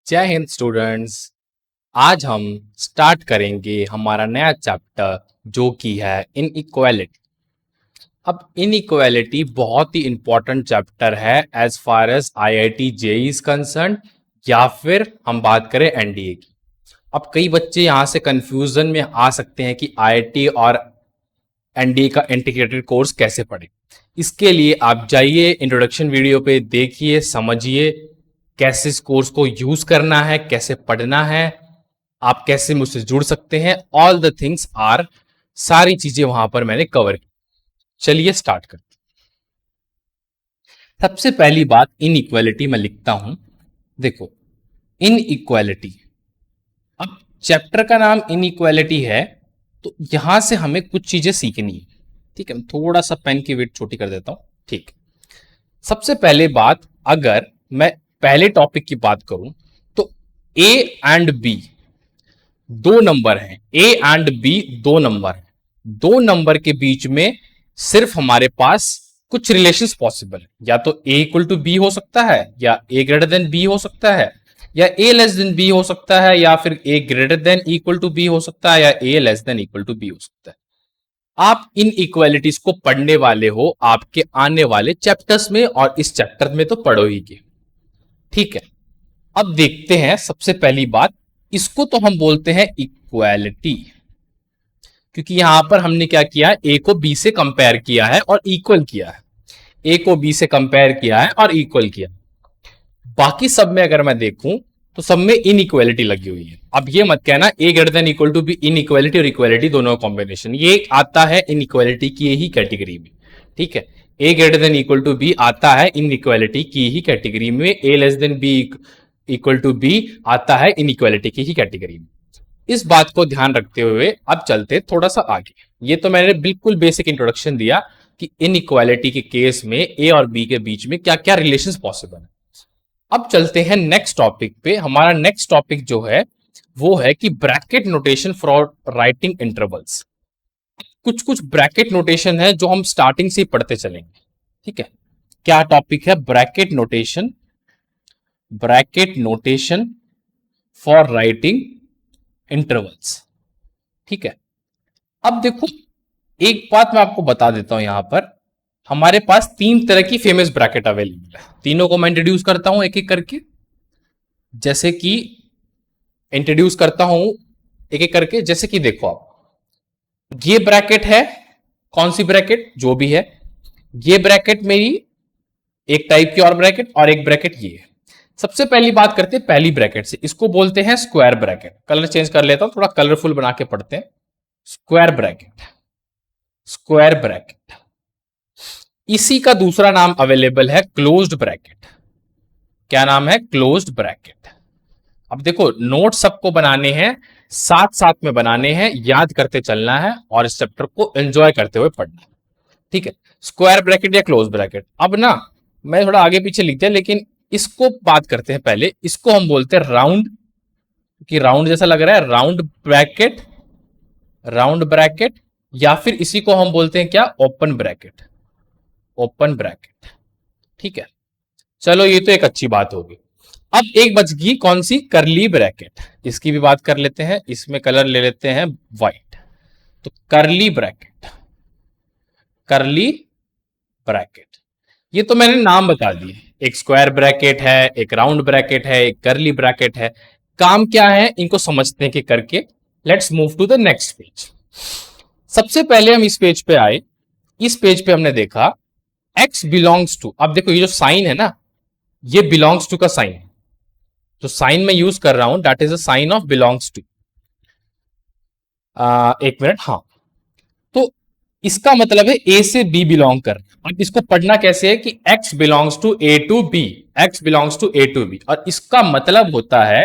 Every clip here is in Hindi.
जय हिंद स्टूडेंट्स। आज हम स्टार्ट करेंगे हमारा नया चैप्टर जो कि है इनइक्वालिटी। अब इनइक्वालिटी बहुत ही इंपॉर्टेंट चैप्टर है as far as IIT JEE is concern या फिर हम बात करें एनडीए की। अब कई बच्चे यहाँ से कंफ्यूजन में आ सकते हैं कि आईआईटी और एनडीए का इंटीग्रेटेड कोर्स कैसे पढ़े। इसके लिए आप जाइए इंट्रोडक्शन वीडियो पे, देखिए, समझिए कैसे इस कोर्स को यूज करना है, कैसे पढ़ना है, आप कैसे मुझसे जुड़ सकते हैं। ऑल द थिंग्स आर, सारी चीजें वहां पर मैंने कवर की। चलिए स्टार्ट करते हैं। सबसे पहली बात इनइक्वालिटी मैं लिखता हूं। देखो, इनइक्वालिटी, अब चैप्टर का नाम इनइक्वालिटी है तो यहां से हमें कुछ चीजें सीखनी है। ठीक है, मैं थोड़ा सा पेन की वेट छोटी कर देता हूं। ठीक, सबसे पहले बात, अगर मैं पहले टॉपिक की बात करूं तो ए एंड बी दो नंबर हैं। ए एंड बी दो नंबर हैं। दो नंबर के बीच में सिर्फ हमारे पास कुछ रिलेशंस पॉसिबल है। या तो ए इक्वल टू बी हो सकता है, या ए ग्रेटर देन बी हो सकता है, या ए लेस देन बी हो सकता है, या फिर A greater than equal to B हो सकता है, या A less than equal to B हो सकता है। आप इन इक्वालिटीज को पढ़ने वाले हो आपके आने वाले चैप्टर्स में, और इस चैप्टर में तो पढ़ो ही के। ठीक है, अब देखते हैं। सबसे पहली बात, इसको तो हम बोलते हैं इक्वालिटी, क्योंकि यहां पर हमने क्या किया, ए को बी से कंपेयर किया है और इक्वल किया है। ए को बी से कंपेयर किया है और इक्वल किया। बाकी सब में अगर मैं देखूं तो सब में इनइक्वालिटी लगी हुई है। अब ये मत कहना A greater than equal to B inequality और इक्वालिटी दोनों का कॉम्बिनेशन, ये आता है इनइक्वालिटी की ही कैटेगरी में। ठीक है, A greater than equal to B आता है इनइक्वालिटी की ही कैटेगरी में, A less than B equal to B आता है इनइक्वालिटी की ही कैटेगरी में। इस बात को ध्यान रखते हुए अब चलते थोड़ा सा आगे। ये तो मैंने बिल्कुल बेसिक इंट्रोडक्शन दिया कि इनइक्वालिटी के केस में ए और बी के बीच में क्या क्या रिलेशंस पॉसिबल है। अब चलते हैं नेक्स्ट टॉपिक पे। हमारा नेक्स्ट टॉपिक जो है वो है कि bracket notation for writing intervals. कुछ कुछ ब्रैकेट नोटेशन है जो हम स्टार्टिंग से ही पढ़ते चलेंगे। ठीक है, क्या टॉपिक है? Bracket notation, bracket notation for writing intervals. ठीक है, अब देखो, एक बात मैं आपको बता देता हूं। यहां पर हमारे पास तीन तरह की फेमस ब्रैकेट अवेलेबल है। तीनों को मैं इंट्रोड्यूस करता हूं एक एक करके। जैसे कि इंट्रोड्यूस करता हूं एक एक करके। जैसे कि देखो, आप ये ब्रैकेट है, कौन सी ब्रैकेट? जो भी है। ये ब्रैकेट मेरी एक टाइप की और ब्रैकेट, और एक ब्रैकेट ये है। सबसे पहली बात करते हैं पहली ब्रैकेट से। इसको बोलते हैं स्क्वायर ब्रैकेट। कलर चेंज कर लेता हूं, थोड़ा कलरफुल बना के पढ़ते हैं। Square bracket, square bracket. इसी का दूसरा नाम अवेलेबल है क्लोज्ड ब्रैकेट। क्या नाम है? Closed bracket. अब देखो, नोट सबको बनाने हैं, साथ साथ में बनाने हैं, याद करते चलना है और इस चैप्टर को एंजॉय करते हुए पढ़ना है। ठीक है, स्क्वायर ब्रैकेट या क्लोज ब्रैकेट। अब ना, मैं थोड़ा आगे पीछे लिख दिया, लेकिन इसको बात करते हैं पहले। इसको हम बोलते हैं राउंड, कि राउंड जैसा लग रहा है, राउंड ब्रैकेट, राउंड ब्रैकेट। या फिर इसी को हम बोलते हैं क्या? Open bracket, open bracket. ठीक है, चलो ये तो एक अच्छी बात होगी। अब एक बच गई, कौन सी? करली ब्रैकेट। इसकी भी बात कर लेते हैं। इसमें कलर ले लेते हैं व्हाइट। तो करली ब्रैकेट, करली ब्रैकेट। ये तो मैंने नाम बता दिए। एक स्क्वायर ब्रैकेट है, एक राउंड ब्रैकेट है, एक करली ब्रैकेट है। काम क्या है, इनको समझते हैं कि करके। Let's move to the next page. सबसे पहले हम इस पेज पे आए। इस पेज पे हमने देखा x बिलोंग्स टू। अब देखो, ये जो साइन है ना, ये बिलोंग्स टू का साइन है। जो साइन मैं यूज कर रहा हूं, that is a sign of belongs to. एक मिनट, हाँ। तो इसका मतलब है ए से बी बिलोंग कर। अब इसको पढ़ना कैसे है कि x belongs to A to B, x belongs to A to B. और इसका मतलब होता है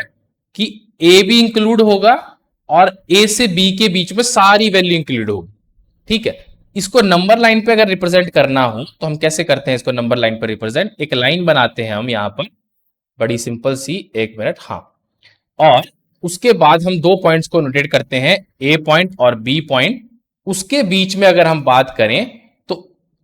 कि ए भी इंक्लूड होगा और ए से बी के बीच में सारी वैल्यू इंक्लूड होगी। ठीक है, इसको नंबर लाइन पे अगर रिप्रेजेंट करना हो तो हम कैसे करते हैं इसको? नंबर लाइन पर रिप्रेजेंट, एक लाइन बनाते हैं हम यहां पर, बड़ी सिंपल सी। एक मिनट, हाँ। और उसके बाद हम दो पॉइंट्स को नोटेट करते हैं, ए पॉइंट और बी पॉइंट। उसके बीच में अगर हम बात करें तो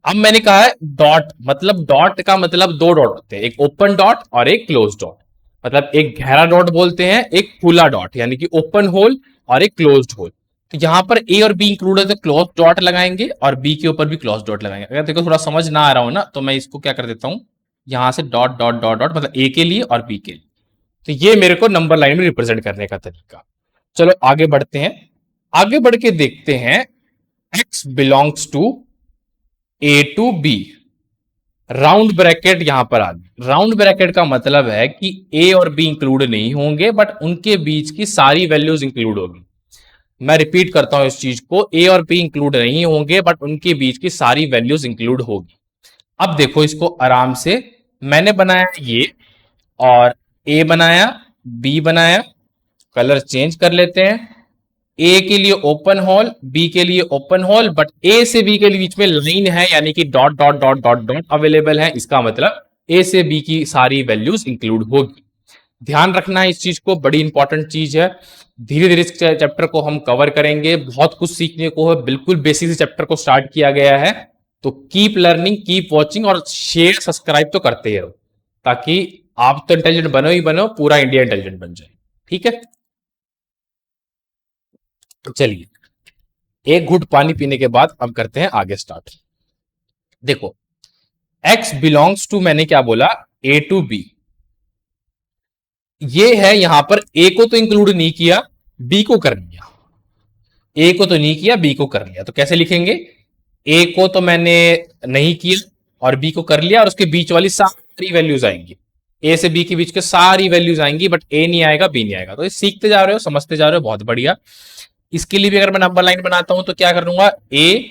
अब मैंने कहा है डॉट, मतलब डॉट का मतलब दो डॉट होते हैं, एक ओपन डॉट और एक क्लोज डॉट। मतलब एक गहरा डॉट बोलते हैं, एक खुला डॉट यानी कि ओपन होल और एक क्लोज्ड होल। तो यहां पर ए और बी इंक्लूड है तो क्लोज डॉट लगाएंगे और बी के ऊपर भी क्लोज डॉट लगाएंगे। अगर देखो थोड़ा समझ ना आ रहा हो ना तो मैं इसको क्या कर देता हूं, यहां से डॉट डॉट डॉट डॉट, मतलब ए के लिए और बी के लिए। तो ये मेरे को नंबर लाइन में रिप्रेजेंट करने का तरीका। चलो आगे बढ़ते हैं, आगे बढ़ के देखते हैं x belongs to A to B. Round bracket यहां पर आ गई। राउंड ब्रैकेट का मतलब है कि ए और बी इंक्लूड नहीं होंगे बट उनके बीच की सारी वैल्यूज इंक्लूड होगी। मैं रिपीट करता हूं इस चीज को, ए और बी इंक्लूड नहीं होंगे बट उनके बीच की सारी वैल्यूज इंक्लूड होगी। अब देखो इसको आराम से, मैंने बनाया ये और ए बनाया, बी बनाया, कलर चेंज कर लेते हैं। ए के लिए ओपन होल, बी के लिए ओपन होल, बट ए से बी के बीच में लाइन है यानी कि dot dot dot dot dot available है। इसका मतलब ए से बी की सारी वैल्यूज इंक्लूड होगी। ध्यान रखना है इस चीज को, बड़ी इंपॉर्टेंट चीज है। धीरे धीरे इस चैप्टर को हम कवर करेंगे, बहुत कुछ सीखने को है, बिल्कुल बेसिक से चैप्टर को स्टार्ट किया गया है। तो कीप लर्निंग, कीप वॉचिंग और शेयर सब्सक्राइब तो करते ही रहो ताकि आप तो इंटेलिजेंट बनो ही बनो, पूरा इंडिया इंटेलिजेंट बन जाए। ठीक है, चलिए एक घुट पानी पीने के बाद अब करते हैं आगे स्टार्ट। देखो x बिलोंग्स टू, मैंने क्या बोला, ए टू बी। ये है यहां पर, ए को तो इंक्लूड नहीं किया, बी को कर लिया। ए को तो नहीं किया, बी को कर लिया। तो कैसे लिखेंगे, ए को तो मैंने नहीं किया और बी को कर लिया और उसके बीच वाली सारी वैल्यूज आएंगी। ए से बी के बीच के सारी वैल्यूज आएंगी बट ए नहीं आएगा, बी नहीं आएगा। तो ये सीखते जा रहे हो, समझते जा रहे हो, बहुत बढ़िया। इसके लिए भी अगर मैं नंबर लाइन बनाता हूं तो क्या करूंगा, ए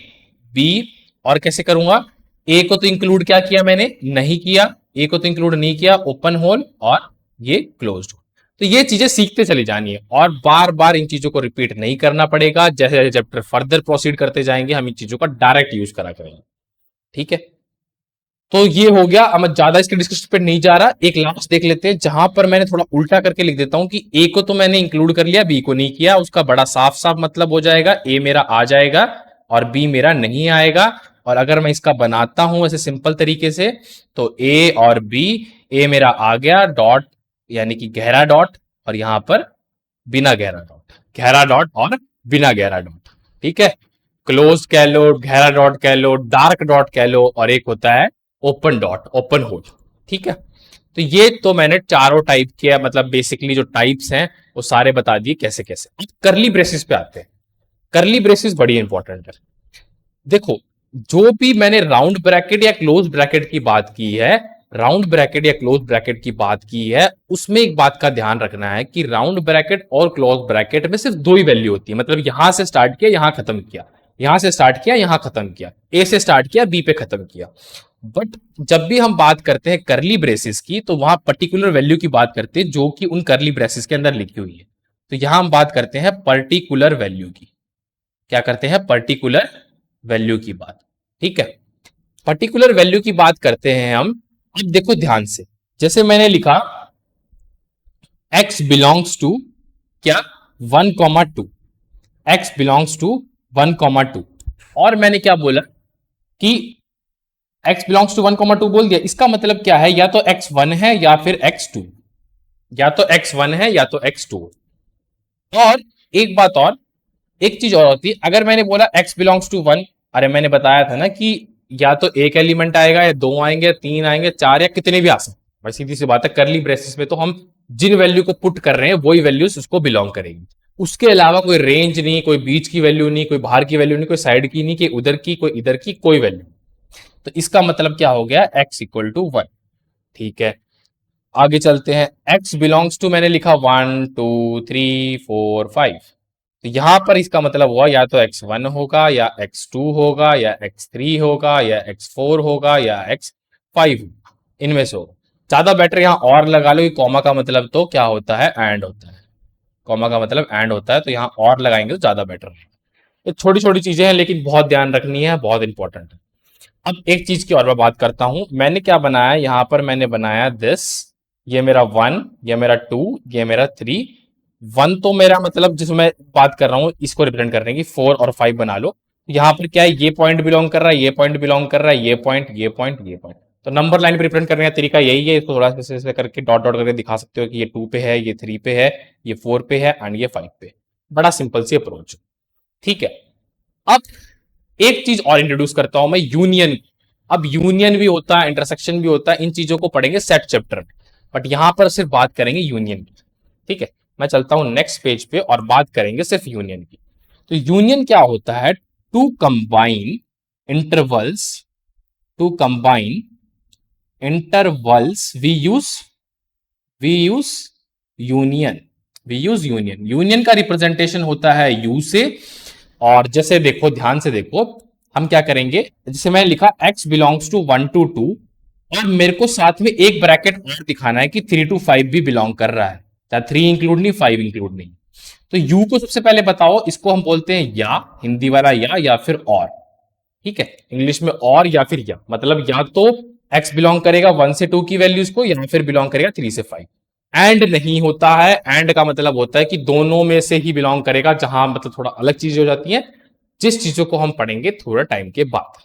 बी, और कैसे करूंगा, ए को तो इंक्लूड क्या किया मैंने, नहीं किया, ए को तो इंक्लूड नहीं किया, ओपन होल और ये क्लोज्ड होल। तो ये चीजें सीखते चली जानी है और बार बार इन चीजों को रिपीट नहीं करना पड़ेगा। जैसे जैसे चैप्टर फर्दर प्रोसीड करते जाएंगे हम इन चीजों का डायरेक्ट यूज करा करेंगे। ठीक है, तो ये हो गया। अब मैं ज्यादा इसके डिस्कशन पे नहीं जा रहा, एक लास्ट देख लेते हैं जहां पर मैंने थोड़ा उल्टा करके लिख देता हूं कि ए को तो मैंने इंक्लूड कर लिया, बी को नहीं किया। उसका बड़ा साफ साफ मतलब हो जाएगा, ए मेरा आ जाएगा और बी मेरा नहीं आएगा। और अगर मैं इसका बनाता हूं ऐसे सिंपल तरीके से तो ए और बी, ए मेरा आ गया डॉट यानी कि गहरा डॉट, और यहां पर बिना गहरा डॉट, गहरा डॉट और बिना गहरा डॉट। ठीक है, क्लोज कह लो, गहरा डॉट कह लो, डार्क डॉट कह लो, और एक होता है ओपन डॉट, ओपन होल। ठीक है, तो ये तो मैंने चारों टाइप के, मतलब बेसिकली जो टाइप्स हैं वो सारे बता दिए कैसे कैसे। करली ब्रेसिस पे आते हैं। करली ब्रेसिस बड़ी इंपॉर्टेंट है। देखो जो भी मैंने राउंड ब्रैकेट या क्लोज ब्रैकेट की बात की है, राउंड ब्रैकेट या क्लोज ब्रैकेट की बात की है, उसमें एक बात का ध्यान रखना है कि राउंड ब्रैकेट और क्लोज ब्रैकेट में सिर्फ दो ही वैल्यू होती है। मतलब यहां से स्टार्ट किया, यहां खत्म किया, यहां से स्टार्ट किया, यहां खत्म किया, ए से स्टार्ट किया, बी पे खत्म किया। बट जब भी हम बात करते हैं करली ब्रेसिस की तो वहां पर्टिकुलर वैल्यू की बात करते हैं जो कि उन करली ब्रेसिस के अंदर लिखी हुई है। तो यहां हम बात करते हैं पर्टिकुलर वैल्यू की। क्या करते हैं, पर्टिकुलर वैल्यू की बात। ठीक है, पर्टिकुलर वैल्यू की बात करते हैं हम। अब देखो ध्यान से, जैसे मैंने लिखा x बिलोंग्स टू क्या, 1,2, x बिलोंग्स टू 1,2, और मैंने क्या बोला कि x बिलोंग्स टू 1,2 बोल दिया। इसका मतलब क्या है, या तो x1 है या फिर x2, या तो x1 है या तो x2। और एक बात और, एक चीज और होती है, अगर मैंने बोला x बिलोंग्स टू 1, अरे मैंने बताया था ना कि या तो एक एलिमेंट आएगा या दो आएंगे, तीन आएंगे, चार, या कितने भी आ सकते। भाई सीधी सी बात है, करली ब्रेसेस में तो हम जिन वैल्यू को पुट कर रहे हैं वही वैल्यूज उसको बिलोंग करेगी। उसके अलावा कोई रेंज नहीं, कोई बीच की वैल्यू नहीं, कोई बाहर की वैल्यू नहीं, कोई साइड की नहीं, कि उधर की कोई इधर की, कोई वैल्यू। तो इसका मतलब क्या हो गया, x इक्वल टू 1। ठीक है, आगे चलते हैं। x बिलोंग्स टू मैंने लिखा 1 2 3 4 5। तो यहां पर इसका मतलब हुआ या तो x1 होगा या x2 होगा या x3 होगा या x4 होगा या x5 होगा, इनमें से होगा। ज्यादा बेटर यहां और लगा लो कि कॉमा का मतलब तो क्या होता है, एंड होता है। कॉमा का मतलब एंड होता है, तो यहां और लगाएंगे तो ज्यादा बेटर रहेगा। ये छोटी छोटी चीजें हैं लेकिन बहुत ध्यान रखनी है, बहुत इंपॉर्टेंट है। अब एक चीज की और मैं बात करता हूं। मैंने क्या बनाया यहां पर, मैंने बनाया दिस, ये मेरा 1, ये मेरा 2, ये मेरा 3। 1 तो मेरा मतलब जिसमें मैं बात कर रहा हूं इसको रिप्रेजेंट करने की, 4 और 5 बना लो। यहां पर क्या है, ये पॉइंट बिलोंग कर रहा है, ये पॉइंट बिलोंग कर रहा है, ये पॉइंट, ये पॉइंट, ये पॉइंट। तो नंबर लाइन पे रिप्रेजेंट करने का तरीका यही है, इसको थोड़ा सा ऐसे करके डॉट डॉट करके दिखा सकते हो कि ये 2 पे है, ये 3 पे है, ये 4 पे है एंड ये 5 पे। बड़ा सिंपल सी अप्रोच, ठीक है। अब एक चीज और इंट्रोड्यूस करता हूं मैं, यूनियन। अब यूनियन भी होता है, इंटरसेक्शन भी होता है, इन चीजों को पढ़ेंगे सेट चैप्टर में, बट यहां पर सिर्फ बात करेंगे यूनियन की, ठीक है। मैं चलता हूं नेक्स्ट पेज पे और बात करेंगे सिर्फ यूनियन की। तो यूनियन क्या होता है? To combine intervals, to combine intervals we use union, we use union. Union का रिप्रेजेंटेशन होता है यू से, और जैसे देखो, ध्यान से देखो, हम क्या करेंगे, जैसे मैंने लिखा x बिलोंग्स टू 1 to 2, और मेरे को साथ में एक ब्रैकेट और दिखाना है कि 3 to 5 भी बिलोंग कर रहा है, चाहे 3 इंक्लूड नहीं, 5 इंक्लूड नहीं। तो u को सबसे पहले बताओ, इसको हम बोलते हैं या, हिंदी वाला या फिर और, ठीक है। इंग्लिश में और या फिर या, मतलब या तो x बिलोंग करेगा 1 से 2 की वैल्यूज को, या फिर बिलोंग करेगा 3 से 5। एंड नहीं होता है, एंड का मतलब होता है कि दोनों में से ही बिलोंग करेगा, जहां मतलब थोड़ा अलग चीज हो जाती है, जिस चीजों को हम पढ़ेंगे थोड़ा टाइम के बाद,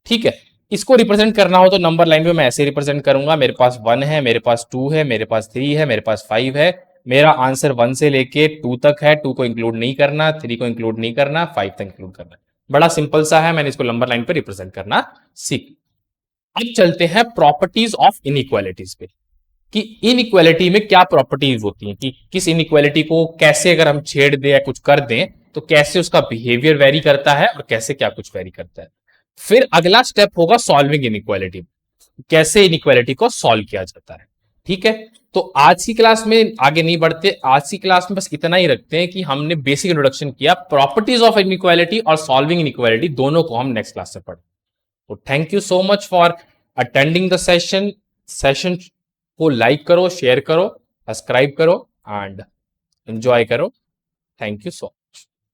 ठीक है। इसको रिप्रेजेंट करना हो तो नंबर लाइन में मैं ऐसे रिप्रेजेंट करूंगा, मेरे पास 1 है, मेरे पास 2 है, मेरे पास 3 है, मेरे पास 5 है। मेरा आंसर 1 से लेके 2 तक है, 2 को इंक्लूड नहीं करना, 3 को इंक्लूड नहीं करना, 5 तक इंक्लूड करना। बड़ा सिंपल सा है, मैंने इसको नंबर लाइन पर रिप्रेजेंट करना सीख। अब चलते हैं प्रॉपर्टीज ऑफ इनइक्वालिटीज पे, कि इनइक्वालिटी में क्या प्रॉपर्टीज होती हैं, कि किस इनइक्वालिटी को कैसे अगर हम छेड़ दें या कुछ कर दें तो कैसे उसका बिहेवियर वेरी करता है और कैसे क्या कुछ वेरी करता है। फिर अगला स्टेप होगा सॉल्विंग इनइक्वालिटी, कैसे इनइक्वालिटी को सॉल्व किया जाता है, ठीक है। तो आज की क्लास में आगे नहीं बढ़ते, आज की क्लास में बस इतना ही रखते हैं कि हमने बेसिक इंट्रोडक्शन किया, प्रॉपर्टीज ऑफ इनइक्वालिटी और सॉल्विंग इनइक्वालिटी दोनों को हम नेक्स्ट क्लास से पढ़ें। तो thank you so much for attending the session को लाइक करो, शेयर करो, सब्सक्राइब करो एंड एंजॉय करो। Thank you so much.